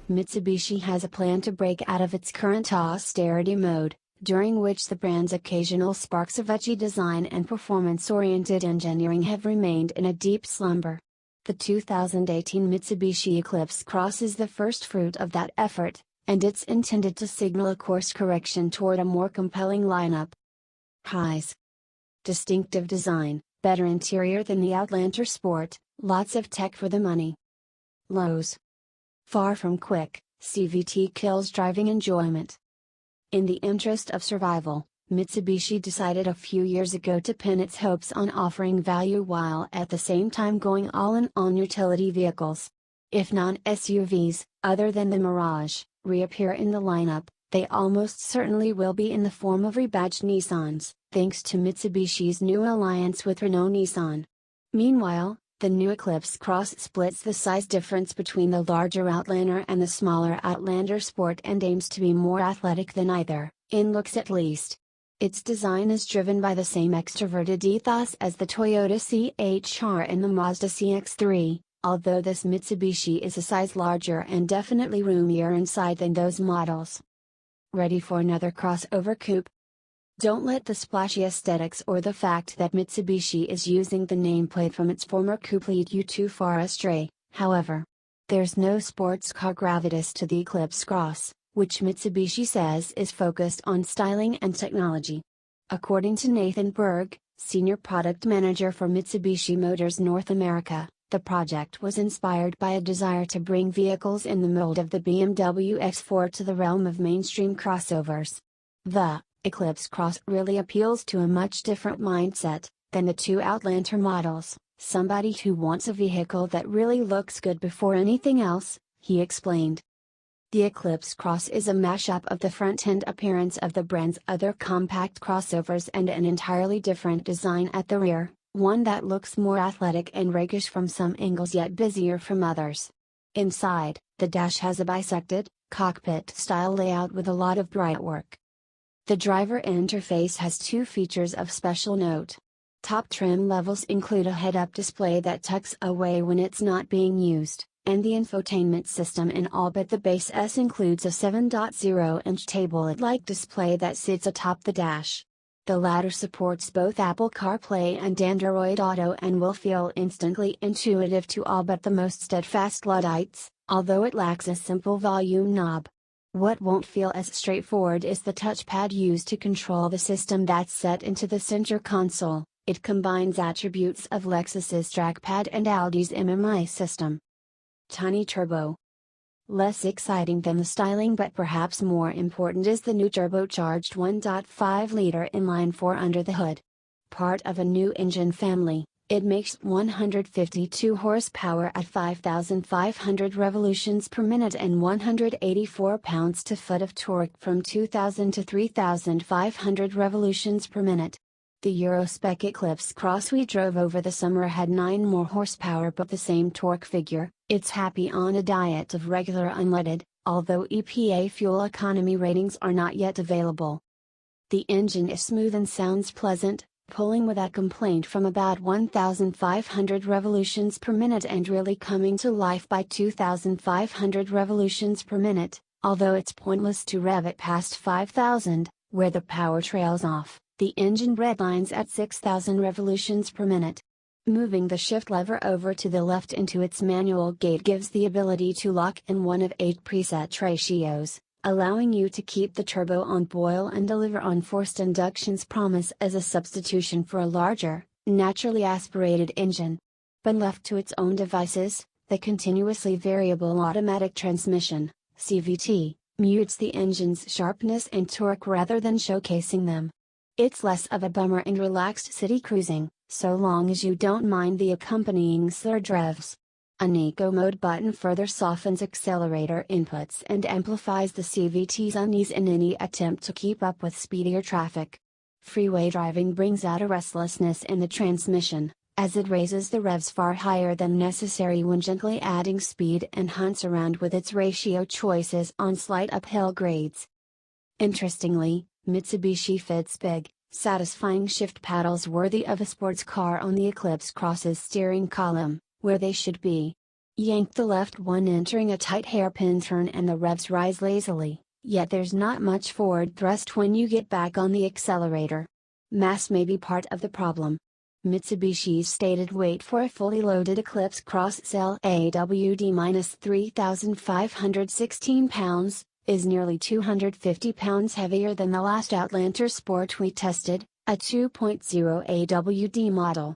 Mitsubishi has a plan to break out of its current austerity mode, during which the brand's occasional sparks of edgy design and performance-oriented engineering have remained in a deep slumber. The 2018 Mitsubishi Eclipse Cross is the first fruit of that effort, and it's intended to signal a course correction toward a more compelling lineup. Highs. Distinctive design, better interior than the Outlander Sport, lots of tech for the money. Lows. Far from quick, CVT kills driving enjoyment. In the interest of survival, Mitsubishi decided a few years ago to pin its hopes on offering value while at the same time going all in on utility vehicles. If non-SUVs, other than the Mirage, reappear in the lineup, they almost certainly will be in the form of rebadged Nissans, thanks to Mitsubishi's new alliance with Renault-Nissan. Meanwhile, the new Eclipse Cross splits the size difference between the larger Outlander and the smaller Outlander Sport and aims to be more athletic than either, in looks at least. Its design is driven by the same extroverted ethos as the Toyota CHR and the Mazda CX-3, although this Mitsubishi is a size larger and definitely roomier inside than those models. Ready for another crossover coupe? Don't let the splashy aesthetics or the fact that Mitsubishi is using the nameplate from its former coupe lead you too far astray, however. There's no sports car gravitas to the Eclipse Cross, which Mitsubishi says is focused on styling and technology. According to Nathan Berg, Senior Product Manager for Mitsubishi Motors North America, the project was inspired by a desire to bring vehicles in the mold of the BMW X4 to the realm of mainstream crossovers. The Eclipse Cross really appeals to a much different mindset than the two Outlander models, somebody who wants a vehicle that really looks good before anything else, he explained. The Eclipse Cross is a mashup of the front-end appearance of the brand's other compact crossovers and an entirely different design at the rear, one that looks more athletic and rakish from some angles yet busier from others. Inside, the dash has a bisected, cockpit-style layout with a lot of bright work. The driver interface has two features of special note. Top trim levels include a head-up display that tucks away when it's not being used, and the infotainment system in all but the base S includes a 7.0-inch tablet-like display that sits atop the dash. The latter supports both Apple CarPlay and Android Auto and will feel instantly intuitive to all but the most steadfast Luddites, although it lacks a simple volume knob. What won't feel as straightforward is the touchpad used to control the system that's set into the center console. It combines attributes of Lexus's trackpad and Audi's MMI system. Tiny turbo. Less exciting than the styling but perhaps more important is the new turbocharged 1.5-liter inline-4 under the hood. Part of a new engine family, it makes 152 horsepower at 5,500 revolutions per minute and 184 pounds-to-foot of torque from 2,000 to 3,500 revolutions per minute. The Euro-spec Eclipse Cross we drove over the summer had 9 more horsepower but the same torque figure. It's happy on a diet of regular unleaded, although EPA fuel economy ratings are not yet available. The engine is smooth and sounds pleasant, pulling without complaint from about 1,500 revolutions per minute and really coming to life by 2,500 revolutions per minute, although it's pointless to rev it past 5,000, where the power trails off. The engine redlines at 6,000 revolutions per minute. Moving the shift lever over to the left into its manual gate gives the ability to lock in one of 8 preset ratios, allowing you to keep the turbo on boil and deliver on forced induction's promise as a substitution for a larger, naturally aspirated engine. But left to its own devices, the continuously variable automatic transmission, CVT, mutes the engine's sharpness and torque rather than showcasing them. It's less of a bummer and relaxed city cruising, so long as you don't mind the accompanying slurred revs. An Eco Mode button further softens accelerator inputs and amplifies the CVT's unease in any attempt to keep up with speedier traffic. Freeway driving brings out a restlessness in the transmission, as it raises the revs far higher than necessary when gently adding speed and hunts around with its ratio choices on slight uphill grades. Interestingly, Mitsubishi fits big, Satisfying shift paddles worthy of a sports car on the Eclipse Cross's steering column, where they should be. Yank the left one entering a tight hairpin turn and the revs rise lazily, yet there's not much forward thrust when you get back on the accelerator. Mass may be part of the problem. Mitsubishi's stated weight for a fully loaded Eclipse Cross LAWD-3,516 pounds, is nearly 250 pounds heavier than the last Outlander Sport we tested, a 2.0 AWD model.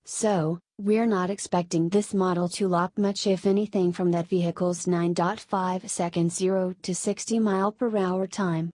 So, we're not expecting this model to lop much if anything from that vehicle's 9.5 second 0 to 60 mph time.